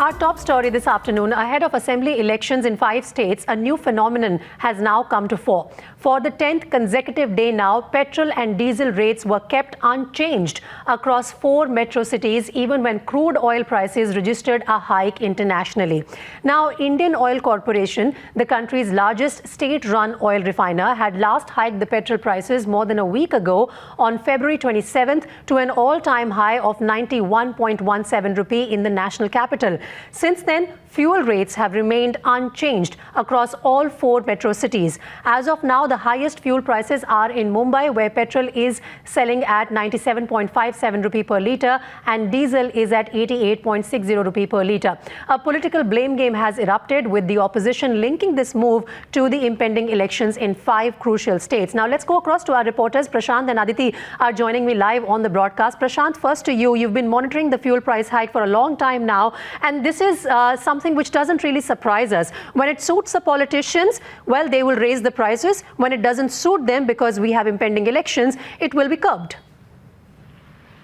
Our top story this afternoon, ahead of assembly elections in 5 states, a new phenomenon has now come to fore. For the 10th consecutive day now, petrol and diesel rates were kept unchanged across 4 metro cities, even when crude oil prices registered a hike internationally. Now, Indian Oil Corporation, the country's largest state-run oil refiner, had last hiked the petrol prices more than a week ago on February 27th to an all-time high of 91.17 rupee in the national capital. Since then, fuel rates have remained unchanged across all 4 metro cities. As of now, the highest fuel prices are in Mumbai, where petrol is selling at 97.57 rupee per litre and diesel is at 88.60 rupee per litre. A political blame game has erupted, with the opposition linking this move to the impending elections in 5 crucial states. Now, let's go across to our reporters. Prashant and Aditi are joining me live on the broadcast. Prashant, first to you. You've been monitoring the fuel price hike for a long time now, and this is something which doesn't really surprise us. When it suits the politicians, well, they will raise the prices. When it doesn't suit them, because we have impending elections, it will be curbed.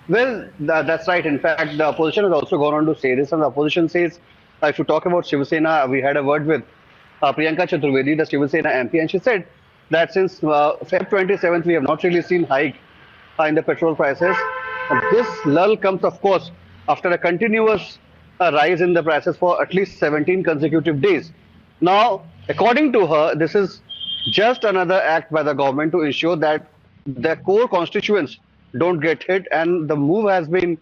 Well, that's right. In fact, the opposition has also gone on to say this, and the opposition says, if you talk about Shiv Sena, we had a word with Priyanka Chaturvedi, the Shiv Sena MP, and she said that since Feb 27th, we have not really seen hike in the petrol prices. This lull comes, of course, after a continuous rise in the prices for at least 17 consecutive days. Now, according to her, this is just another act by the government to ensure that the core constituents don't get hit, and the move has been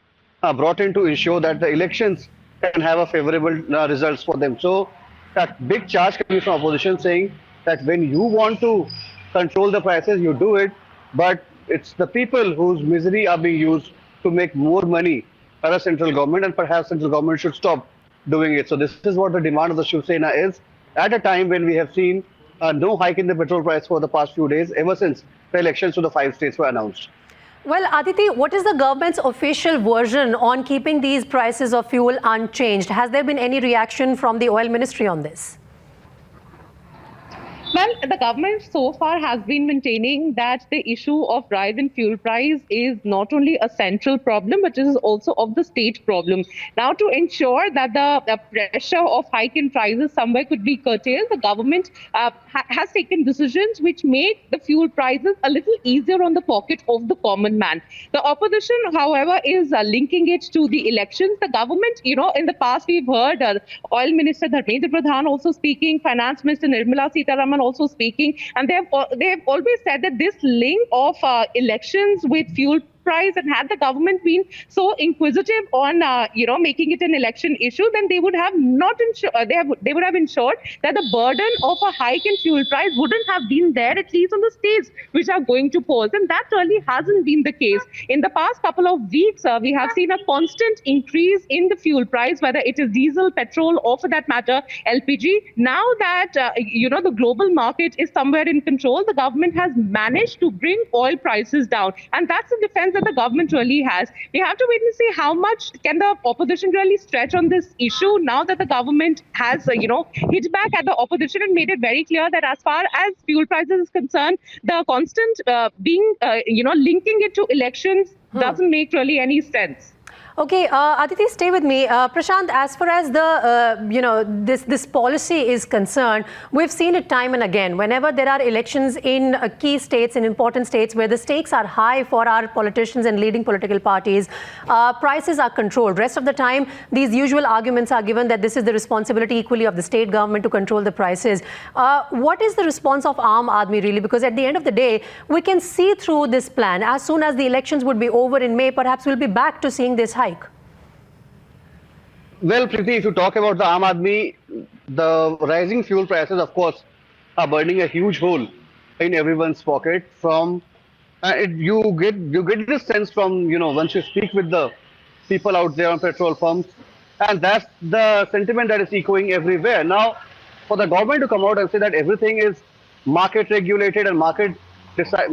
brought in to ensure that the elections can have a favorable results for them. So, that big charge coming from opposition saying that when you want to control the prices, you do it, but it's the people whose misery are being used to make more money by the central government, and perhaps central government should stop doing it. So this is what the demand of the Shiv Sena is, at a time when we have seen no hike in the petrol price for the past few days, ever since the elections to the 5 states were announced. Well, Aditi, what is the government's official version on keeping these prices of fuel unchanged? Has there been any reaction from the oil ministry on this? Well, the government so far has been maintaining that the issue of rise in fuel price is not only a central problem, but it is also of the state problem. Now, to ensure that the pressure of hike in prices somewhere could be curtailed, the government has taken decisions which make the fuel prices a little easier on the pocket of the common man. The opposition, however, is linking it to the elections. The government, in the past we've heard Oil Minister Dharmendra Pradhan also speaking, Finance Minister Nirmala Sitharaman also speaking, and they have always said that this link of elections with fuel price, and had the government been so inquisitive on making it an election issue, then they would have they would have ensured that the burden of a hike in fuel price wouldn't have been there, at least on the states which are going to polls, and that really hasn't been the case. In the past couple of weeks, we have seen a constant increase in the fuel price, whether it is diesel, petrol, or for that matter LPG. Now that the global market is somewhere in control, the government has managed to bring oil prices down, and that's the defense that the government really has. We have to wait and see how much can the opposition really stretch on this issue now that the government has hit back at the opposition and made it very clear that as far as fuel prices is concerned, the constant linking it to elections doesn't make really any sense. Okay, Aditi, stay with me. Prashant, as far as the this policy is concerned, we've seen it time and again. Whenever there are elections in key states, in important states where the stakes are high for our politicians and leading political parties, prices are controlled. Rest of the time, these usual arguments are given that this is the responsibility equally of the state government to control the prices. What is the response of Aam Aadmi really? Because at the end of the day, we can see through this plan. As soon as the elections would be over in May, perhaps we'll be back to seeing this hike. Well, Preeti, if you talk about the Aam Aadmi, the rising fuel prices, of course, are burning a huge hole in everyone's pocket. You get this sense from once you speak with the people out there on petrol pumps, and that's the sentiment that is echoing everywhere. Now, for the government to come out and say that everything is market regulated and markets decide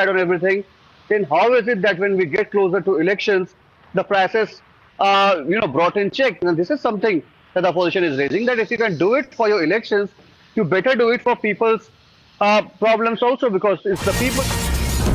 on everything, then how is it that when we get closer to elections, the prices brought in check? And this is something that the opposition is raising, that if you can do it for your elections, you better do it for people's problems also, because it's the people.